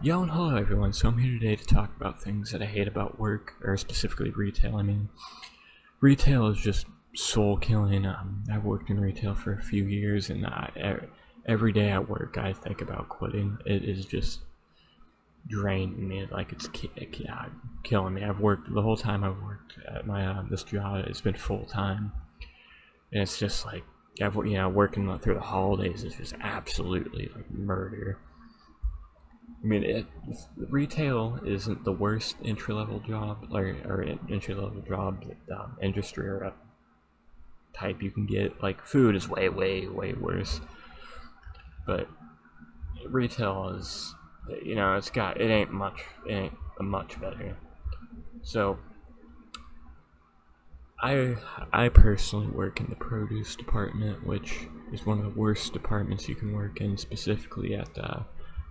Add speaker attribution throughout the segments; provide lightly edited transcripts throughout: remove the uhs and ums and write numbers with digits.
Speaker 1: Yo and hello everyone, so I'm here today to talk about things that I hate about work, or specifically retail. Retail is just soul killing. I've worked in retail for a few years, and every day at work I think about quitting. It is just draining me, like it's killing me. I've worked, the whole time I've worked at my this job, it's been full time, and it's just like, working through the holidays is just absolutely like murder. Retail isn't the worst entry-level job or entry-level job industry or type you can get. Like food is way, way, way worse. But retail is, it ain't much better. So I personally work in the produce department, which is one of the worst departments you can work in, specifically at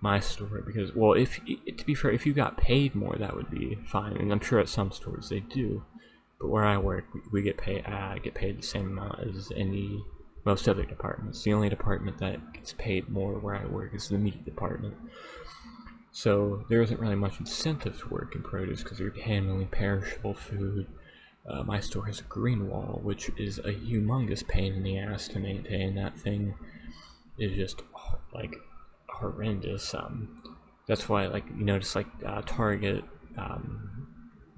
Speaker 1: my store. Because, well, if to be fair, if you got paid more, that would be fine, and I'm sure at some stores they do. But where I work, we get paid. I get paid the same amount as most other departments. The only department that gets paid more where I work is the meat department. So there isn't really much incentive to work in produce because you're handling perishable food. My store has a green wall, which is a humongous pain in the ass to maintain. That thing is just like horrendous. That's why, like, you notice, like, Target,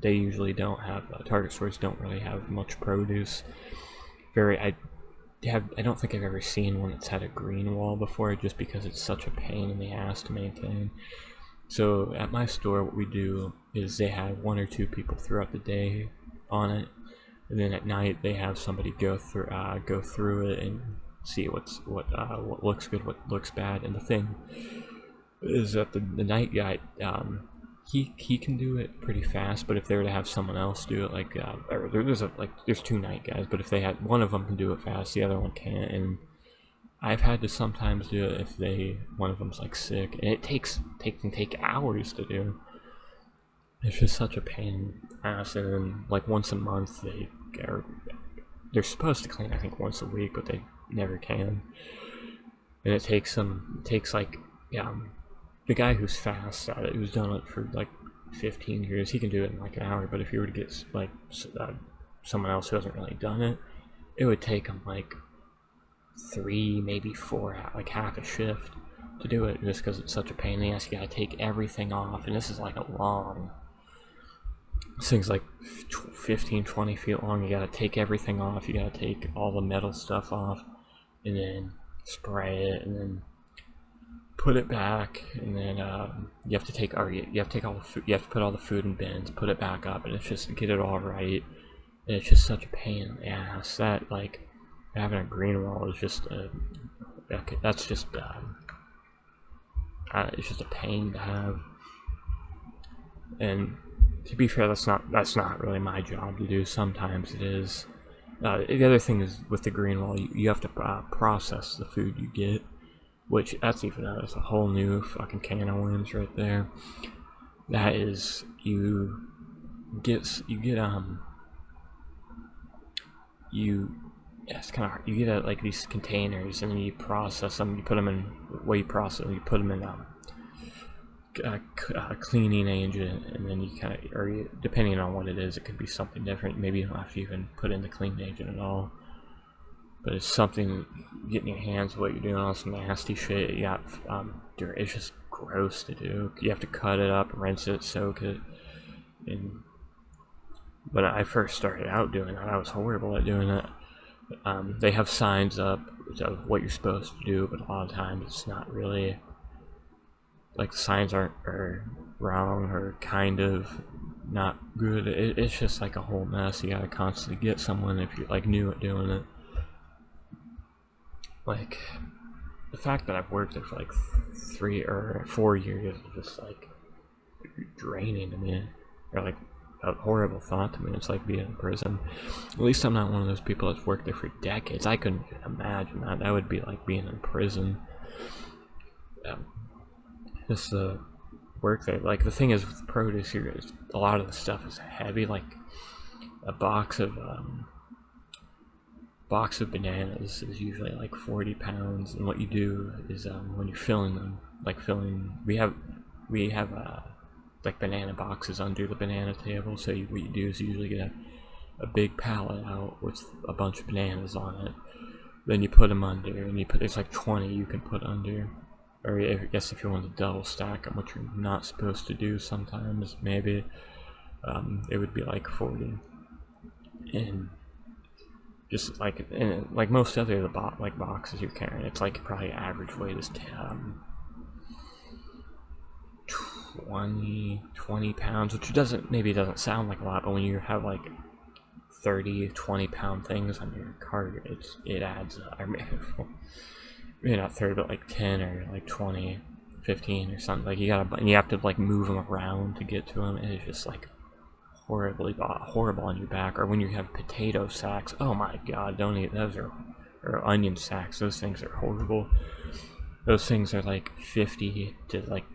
Speaker 1: they usually don't have Target stores don't really have much produce. I don't think I've ever seen one that's had a green wall before, just because it's such a pain in the ass to maintain. So at my store, what we do is they have one or two people throughout the day on it, and then at night they have somebody go through it and see what looks good, what looks bad. And the thing is that the night guy, he can do it pretty fast, but if they were to have someone else do it, there's two night guys, but if they had one of them can do it fast, the other one can't. And I've had to sometimes do it if one of them's like sick, and it can take hours to do. It's just such a pain in the ass. And then, like, once a month they're supposed to clean, I think, once a week, but they never can. And it takes like, the guy who's fast at it, who's done it for like 15 years, he can do it in like an hour. But if you were to get like someone else who hasn't really done it, it would take them like 3, maybe 4, like half a shift to do it, just because it's such a pain in the ass. You gotta take everything off, and this is like this thing's like 15-20 feet long. You gotta take everything off. You gotta take all the metal stuff off, and then spray it, and then put it back, and then you have to take all the food. You have to put all the food in bins, put it back up, and it's just get it all right. And it's just such a pain in the ass. That, like, having a green wall is just it's just a pain to have. And to be fair, that's not really my job to do. Sometimes it is. The other thing is, with the green wall, you have to process the food you get, which that's a whole new fucking can of worms right there. That is, it's kind of hard. You get like these containers, and then you process them. You put them in cleaning agent, and then depending on what it is, it could be something different. Maybe you don't have to even put in the clean agent at all, but it's something, getting your hands what you're doing on some nasty shit. It's just gross to do. You have to cut it up, rinse it, soak it. And when I first started out doing that, I was horrible at doing it. They have signs up of what you're supposed to do, but a lot of times it's not really, like, the signs are wrong or kind of not good. It's just like a whole mess. You gotta constantly get someone if you're like new at doing it. Like, the fact that I've worked there for like 3 or 4 years is just like draining to me, or like a horrible thought to me. It's like being in prison. At least I'm not one of those people that's worked there for decades. I couldn't imagine that. That would be like being in prison. Just the work there. Like, the thing is, with the produce here, a lot of the stuff is heavy. Like, a box of bananas is usually like 40 pounds, and what you do is, when you're filling them, we have we have like banana boxes under the banana table. So what you do is you usually get a big pallet out with a bunch of bananas on it. Then you put them under, and there's like 20 you can put under. Or I guess if you want to double stack them, which you're not supposed to do sometimes, maybe, it would be like 40. And just like most other boxes you're carrying, it's like probably average weight is 20 pounds, which maybe doesn't sound like a lot, but when you have like 20-pound things on your cart, it adds up. Maybe not 30, but like 10 or like 20, 15 or something. Like you have to like move them around to get to them, and it's just like horrible on your back. Or when you have potato sacks, oh my god, don't eat those. Or onion sacks, those things are horrible. Those things are like 50 to like,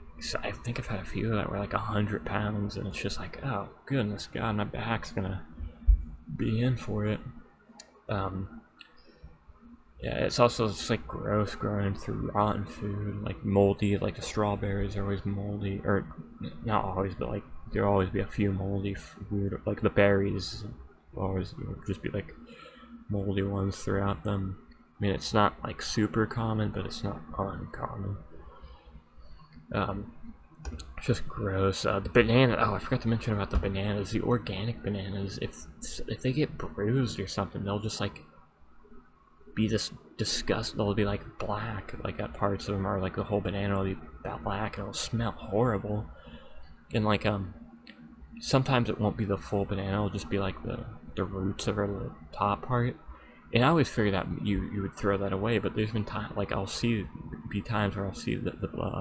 Speaker 1: I think I've had a few that were like 100 pounds, and it's just like, oh goodness god, my back's gonna be in for it. Yeah, it's also just like gross growing through rotten food, like moldy. Like the strawberries are always moldy, or not always, but like there'll always be a few moldy weird. Like the berries will always just be like moldy ones throughout them. I mean, it's not like super common, but it's not uncommon. Just gross. The banana. Oh, I forgot to mention about the bananas. The organic bananas. If they get bruised or something, they'll just like be this disgust. They'll be like black, like that parts of them are like the whole banana will be black, and it'll smell horrible. And like sometimes it won't be the full banana. It'll just be like the roots of the top part. And I always figured that you would throw that away, but there's been times like I'll see times where I'll see the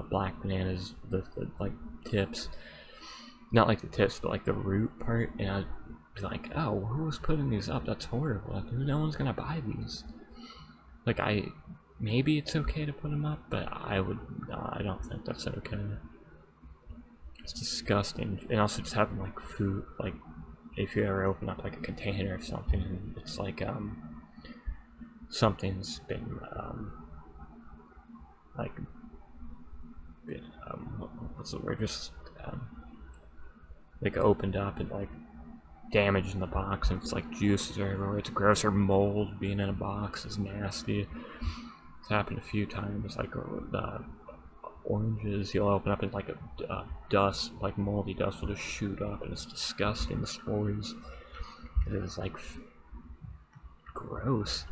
Speaker 1: black bananas, the like tips, not like the tips, but like the root part, and I'd be like, oh, who was putting these up? That's horrible. Like, no one's gonna buy these. Like maybe it's okay to put them up, but I don't think that's okay. It's disgusting. And also just having like food, like if you ever open up like a container or something, and it's like something's been what's the word? Just like opened up and like damage in the box, and it's like juices everywhere. It's gross. Or mold being in a box is nasty. It's happened a few times. Like oranges, you'll open up and like a dust, like moldy dust, will just shoot up, and it's disgusting. The spores. It is like gross.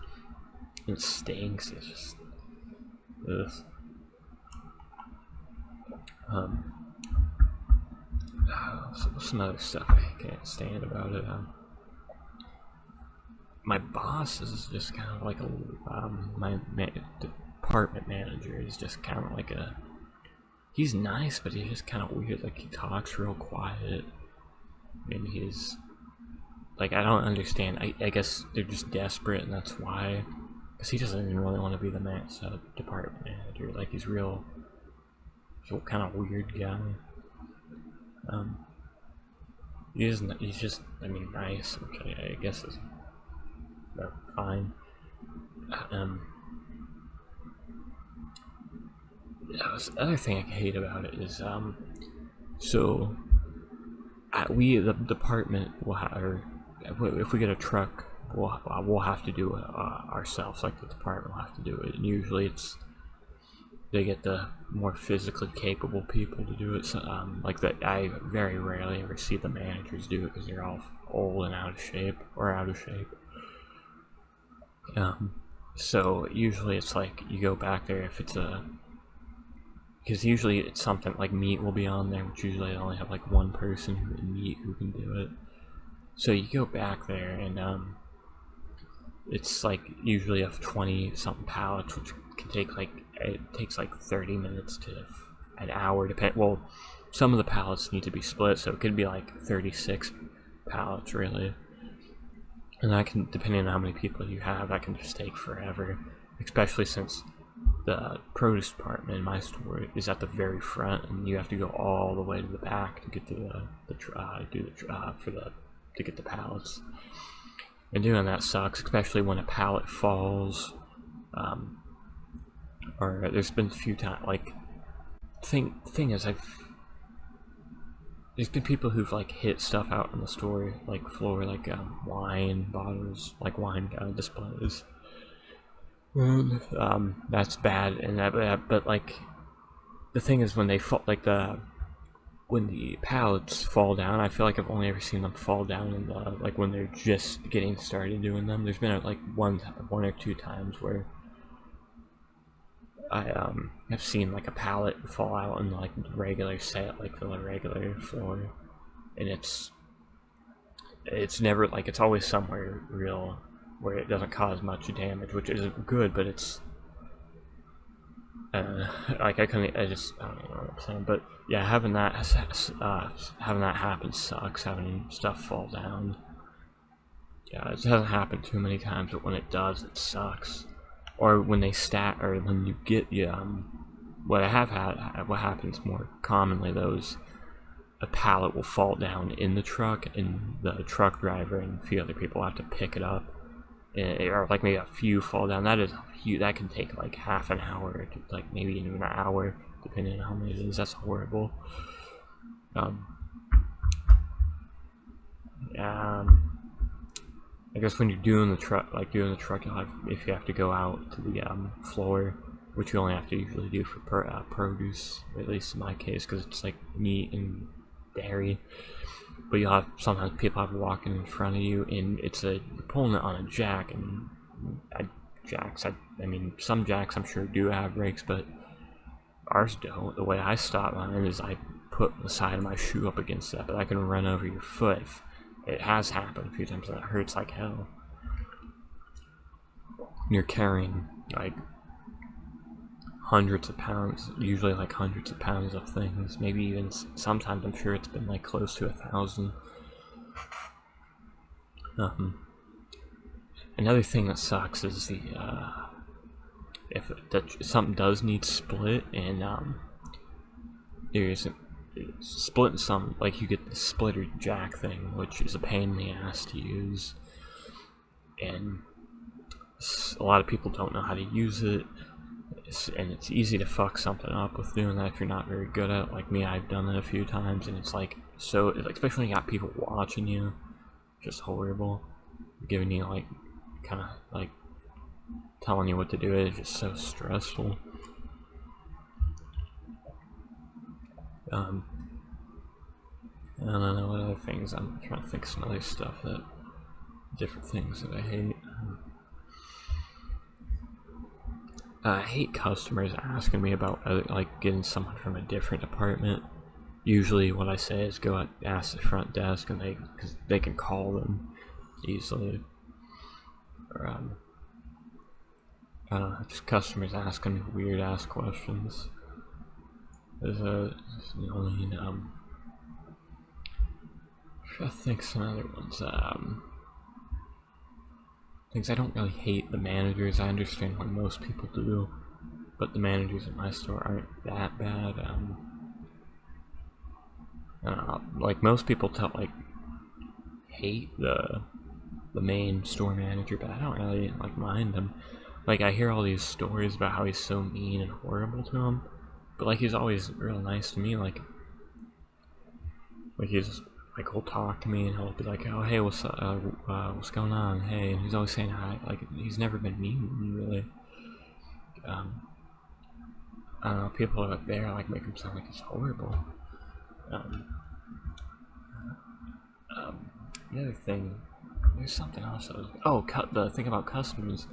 Speaker 1: It stinks. It's just ugh. Some other stuff I can't stand about it. My boss is just kind of like my department manager is just kind of like he's nice, but he's just kind of weird. Like he talks real quiet, and he's like, I don't understand. I guess they're just desperate, and that's why. Because he doesn't even really want to be the department manager. Like he's real kind of weird guy. He's just, I mean, nice, which I guess is fine. The other thing I hate about it is, so the department will have, if we get a truck, we'll have to do it ourselves. Like the department will have to do it, and usually they get the more physically capable people to do it. So, like that, I very rarely ever see the managers do it because they're all old and out of shape. So usually it's like you go back there if it's because usually it's something like meat will be on there, which usually I only have like one person in meat who can do it. So you go back there, and it's like usually of 20-something pallets, which can take like, it takes like 30 minutes to an hour, well, some of the pallets need to be split, so it could be like 36 pallets really. And that can, depending on how many people you have, that can just take forever, especially since the produce department in my store is at the very front, and you have to go all the way to the back to get to to get the pallets. And doing that sucks, especially when a pallet falls. Or there's been a few times, like, thing is, there's been people who've like hit stuff out on the store like floor, like wine bottles, like wine displays. That's bad, and but like the thing is when they fall, like when the pallets fall down, I feel like I've only ever seen them fall down in the like when they're just getting started doing them. There's been like one or two times where I have seen like a pallet fall out in like the regular set, like the regular floor, and it's never like, it's always somewhere real where it doesn't cause much damage, which is good, but it's like I don't even know what I'm saying, but yeah, having that happen sucks. Having stuff fall down, yeah, it hasn't happened too many times, but when it does, it sucks. Or when they stack, or when you get what happens more commonly though is a pallet will fall down in the truck, and the truck driver and a few other people have to pick it up, or like maybe a few fall down. That is huge. That can take like half an hour to like maybe even an hour, depending on how many it is. That's horrible. I guess when you're doing the truck, you'll have, if you have to go out to the floor, which you only have to usually do for produce, or at least in my case, because it's like meat and dairy. But you'll have, sometimes people have walking in front of you, and you're pulling it on a jack, and I mean, some jacks I'm sure do have brakes, but ours don't. The way I stop mine is I put the side of my shoe up against that, but I can run over your foot. It has happened a few times, and it hurts like hell. You're carrying like hundreds of pounds, usually like hundreds of pounds of things, maybe even sometimes I'm sure it's been like close to 1,000. Another thing that sucks is if something does need split, and there's splitting some, like you get the splitter jack thing, which is a pain in the ass to use, and a lot of people don't know how to use it. And it's easy to fuck something up with doing that if you're not very good at it. Like me, I've done that a few times, and it's like, so, especially when you got people watching you, just horrible. Giving you like, kind of like, telling you what to do is just so stressful. I don't know what other things, I'm trying to think of some other stuff different things that I hate. I hate customers asking me about like getting someone from a different department. Usually, what I say is go out, ask the front desk, and because they can call them easily. Or I don't know, just customers asking weird ass questions. There's I think some other ones. Things I don't really hate the managers. I understand why most people do, but the managers at my store aren't that bad. I don't know, like most people hate the main store manager, but I don't really like mind him. Like I hear all these stories about how he's so mean and horrible to him, but like he's always real nice to me. Like he's like, he'll talk to me and he'll be like, oh hey, what's going on? Hey, and he's always saying hi. Like he's never been mean to me, really. I don't know, people up there like make him sound like he's horrible. The other thing, there's something else. The thing about customers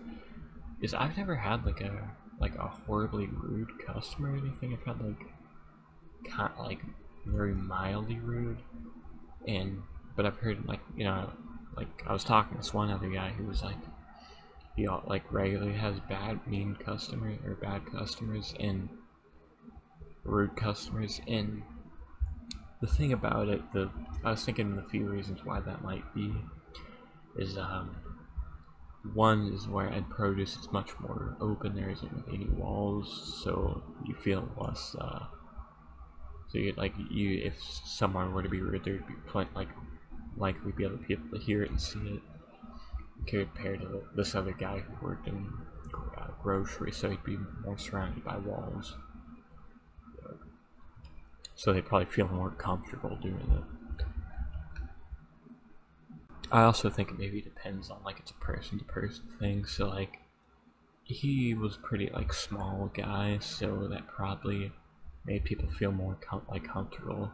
Speaker 1: is I've never had like a horribly rude customer or anything. I've had like very mildly rude, but I've heard like I was talking to this one other guy who was like, he like regularly has mean customers or bad customers and rude customers. And the thing about it, I was thinking a few reasons why that might be. Is one is where at produce it's much more open. There isn't any walls, so you feel less. So if someone were to be rude, there'd be likely be other people to hear it and see it, compared to this other guy who worked in grocery, so he'd be more surrounded by walls. so they probably feel more comfortable doing it. I also think it maybe depends on, like, it's a person to person thing. So like, he was pretty like small guy, so that probably made people feel more comfortable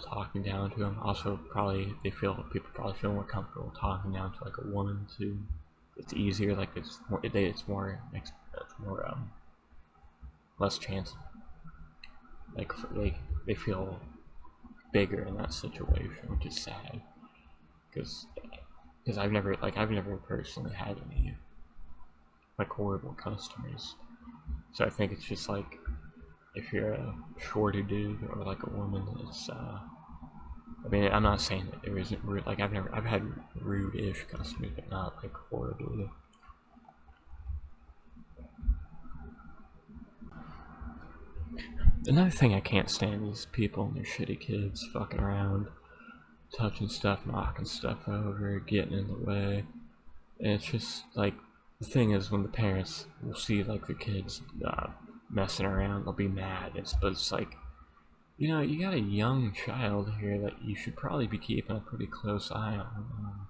Speaker 1: talking down to him. Also, probably people probably feel more comfortable talking down to like a woman too. It's easier, like it's more less chance. Like they feel bigger in that situation, which is sad. Because I've never personally had any like horrible customers. So I think it's just like, if you're a shorter dude or like a woman, it's I mean, I'm not saying that there isn't rude, like I've had rude-ish customers, but not like horribly. Another thing I can't stand is people and their shitty kids fucking around, touching stuff, knocking stuff over, getting in the way. And it's just like, the thing is, when the parents will see like the kids messing around, they'll be mad. But it's like, you know, you got a young child here that you should probably be keeping a pretty close eye on.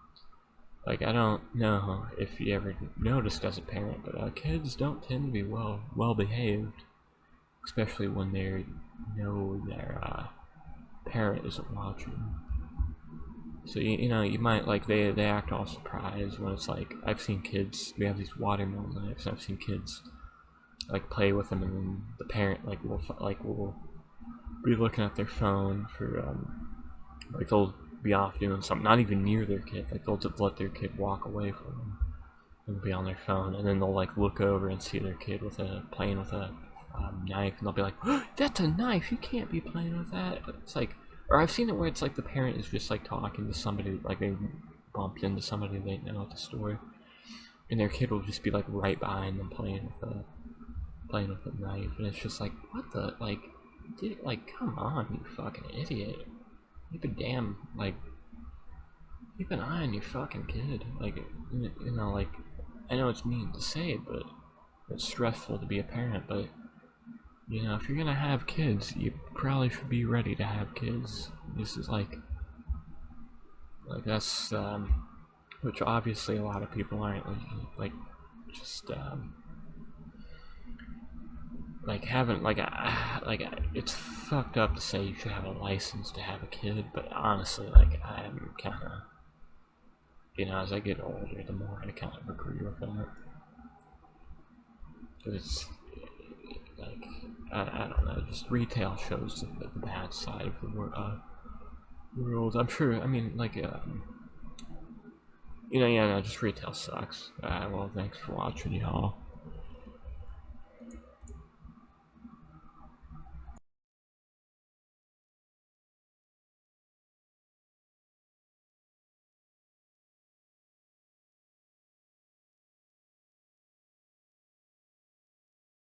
Speaker 1: Like, I don't know if you ever noticed as a parent, but kids don't tend to be well behaved, especially when they know their parent isn't watching. So you know, you might like, they act all surprised when it's like, I've seen kids, we have these watermelon knives, and I've seen kids like play with them, and then the parent will be looking at their phone for like, they'll be off doing something, not even near their kid. Like, they'll just let their kid walk away from them and be on their phone, and then they'll like look over and see their kid playing with a knife, and they'll be like, oh, "That's a knife! You can't be playing with that." It's like, or I've seen it where it's like the parent is just like talking to somebody, like they bumped into somebody they know at the store, and their kid will just be like right behind them playing with a knife, and it's just like, what the, like, dude, like, come on, you fucking idiot. Keep a damn, like, keep an eye on your fucking kid. Like, you know, like, I know it's mean to say, but it's stressful to be a parent, but, you know, if you're gonna have kids, you probably should be ready to have kids. This is like that's, which obviously a lot of people aren't, like just, like having, it's fucked up to say you should have a license to have a kid, but honestly, like, I'm kinda, you know, as I get older, the more I kind of agree with that. It's like, I don't know, just retail shows the bad side of the world. I'm sure, I mean, like, you know, yeah, no, just retail sucks. Well, thanks for watching, y'all.